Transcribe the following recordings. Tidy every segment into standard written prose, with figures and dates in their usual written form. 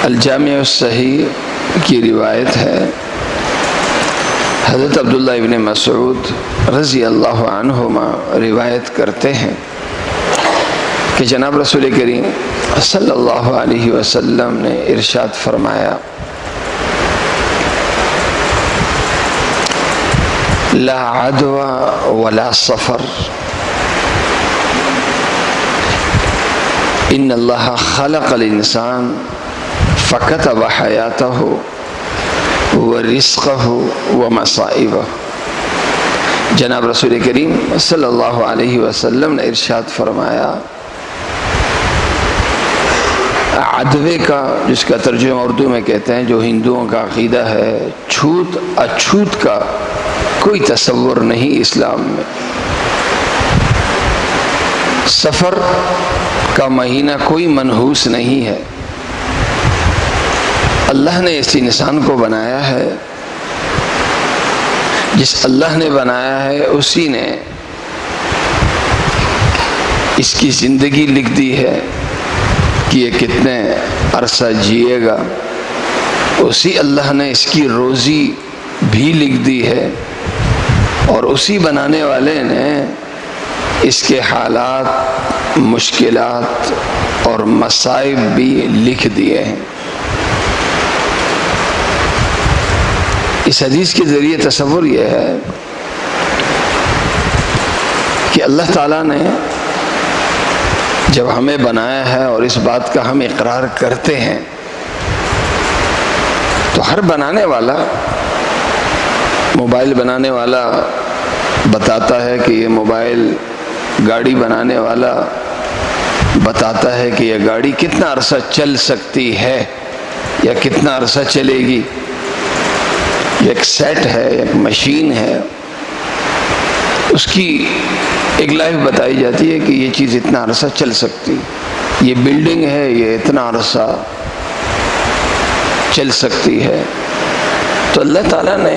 الجامع الصحیح کی روایت ہے، حضرت عبداللہ ابن مسعود رضی اللہ عنہما روایت کرتے ہیں کہ جناب رسول کریم صلی اللہ علیہ وسلم نے ارشاد فرمایا، لا عدوى ولا سفر ان اللہ خلق الانسان فكتب حیاته ورزقه ومصائبه۔ جناب رسول کریم صلی اللہ علیہ وسلم نے ارشاد فرمایا، عدوے کا، جس کا ترجمہ اردو میں کہتے ہیں، جو ہندوؤں کا عقیدہ ہے، چھوت اچھوت کا کوئی تصور نہیں اسلام میں۔ سفر کا مہینہ کوئی منحوس نہیں ہے۔ اللہ نے اس انسان کو بنایا ہے، جس اللہ نے بنایا ہے اسی نے اس کی زندگی لکھ دی ہے کہ یہ کتنے عرصہ جیے گا، اسی اللہ نے اس کی روزی بھی لکھ دی ہے، اور اسی بنانے والے نے اس کے حالات، مشکلات اور مصائب بھی لکھ دیے ہیں۔ اس حدیث کے ذریعے تصور یہ ہے کہ اللہ تعالیٰ نے جب ہمیں بنایا ہے اور اس بات کا ہم اقرار کرتے ہیں، تو ہر بنانے والا، موبائل بنانے والا بتاتا ہے کہ یہ موبائل، گاڑی بنانے والا بتاتا ہے کہ یہ گاڑی کتنا عرصہ چل سکتی ہے یا کتنا عرصہ چلے گی۔ یہ ایک سیٹ ہے، ایک مشین ہے، اس کی ایک لائف بتائی جاتی ہے کہ یہ چیز اتنا عرصہ چل سکتی، یہ بلڈنگ ہے، یہ اتنا عرصہ چل سکتی ہے۔ تو اللہ تعالیٰ نے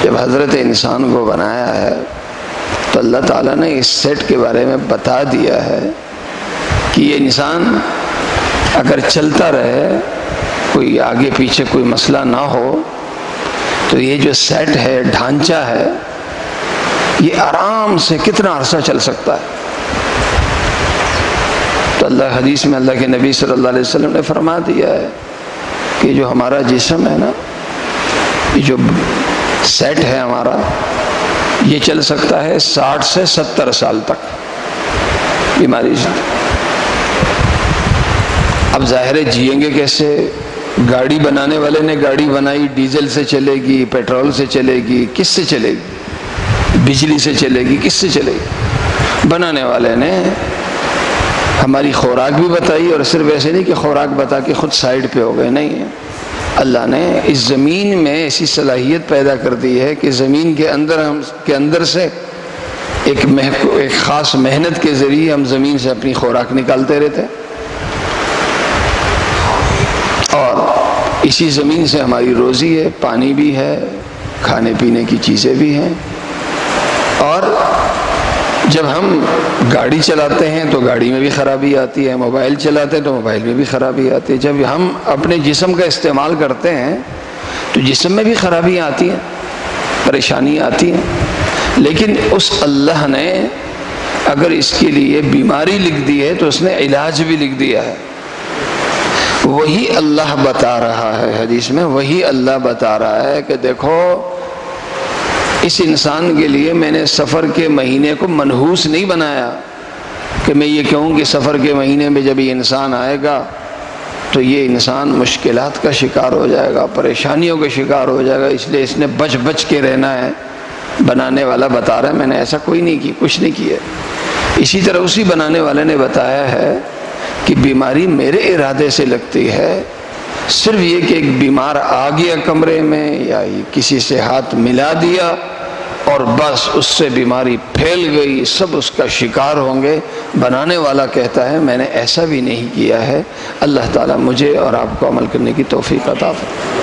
جب حضرت انسان کو بنایا ہے تو اللہ تعالیٰ نے اس سیٹ کے بارے میں بتا دیا ہے کہ یہ انسان اگر چلتا رہے، کوئی آگے پیچھے کوئی مسئلہ نہ ہو، تو یہ جو سیٹ ہے، ڈھانچہ ہے، یہ آرام سے کتنا عرصہ چل سکتا ہے۔ تو اللہ حدیث میں اللہ کے نبی صلی اللہ علیہ وسلم نے فرما دیا ہے کہ جو ہمارا جسم ہے نا، یہ جو سیٹ ہے ہمارا، یہ چل سکتا ہے 60 سے 70 سال تک بیماری سے۔ اب ظاہر ہے جئیں گے کیسے؟ گاڑی بنانے والے نے گاڑی بنائی، ڈیزل سے چلے گی، پیٹرول سے چلے گی، کس سے چلے گی؟ بجلی سے چلے گی، کس سے چلے گی؟ بنانے والے نے ہماری خوراک بھی بتائی، اور صرف ایسے نہیں کہ خوراک بتا کے خود سائیڈ پہ ہو گئے، نہیں ہے۔ اللہ نے اس زمین میں ایسی صلاحیت پیدا کر دی ہے کہ زمین کے اندر سے ایک خاص محنت کے ذریعے ہم زمین سے اپنی خوراک نکالتے رہتے ہیں، اور اسی زمین سے ہماری روزی ہے، پانی بھی ہے، کھانے پینے کی چیزیں بھی ہیں۔ اور جب ہم گاڑی چلاتے ہیں تو گاڑی میں بھی خرابی آتی ہے، موبائل چلاتے ہیں تو موبائل میں بھی خرابی آتی ہے، جب ہم اپنے جسم کا استعمال کرتے ہیں تو جسم میں بھی خرابیاں آتی ہیں، پریشانیاں آتی ہیں۔ لیکن اس اللہ نے اگر اس کے لیے بیماری لکھ دی ہے تو اس نے علاج بھی لکھ دیا ہے۔ وہی اللہ بتا رہا ہے حدیث میں، وہی اللہ بتا رہا ہے کہ دیکھو، اس انسان کے لیے میں نے سفر کے مہینے کو منحوس نہیں بنایا کہ میں یہ کہوں کہ سفر کے مہینے میں جب یہ انسان آئے گا تو یہ انسان مشکلات کا شکار ہو جائے گا، پریشانیوں کا شکار ہو جائے گا، اس لیے اس نے بچ کے رہنا ہے۔ بنانے والا بتا رہا ہے میں نے ایسا کوئی نہیں کی، کچھ نہیں کیا۔ اسی طرح اسی بنانے والے نے بتایا ہے کہ بیماری میرے ارادے سے لگتی ہے، صرف یہ کہ ایک بیمار آ گیا کمرے میں یا کسی سے ہاتھ ملا دیا اور بس اس سے بیماری پھیل گئی، سب اس کا شکار ہوں گے۔ بنانے والا کہتا ہے میں نے ایسا بھی نہیں کیا ہے۔ اللہ تعالیٰ مجھے اور آپ کو عمل کرنے کی توفیق عطا فرمائے۔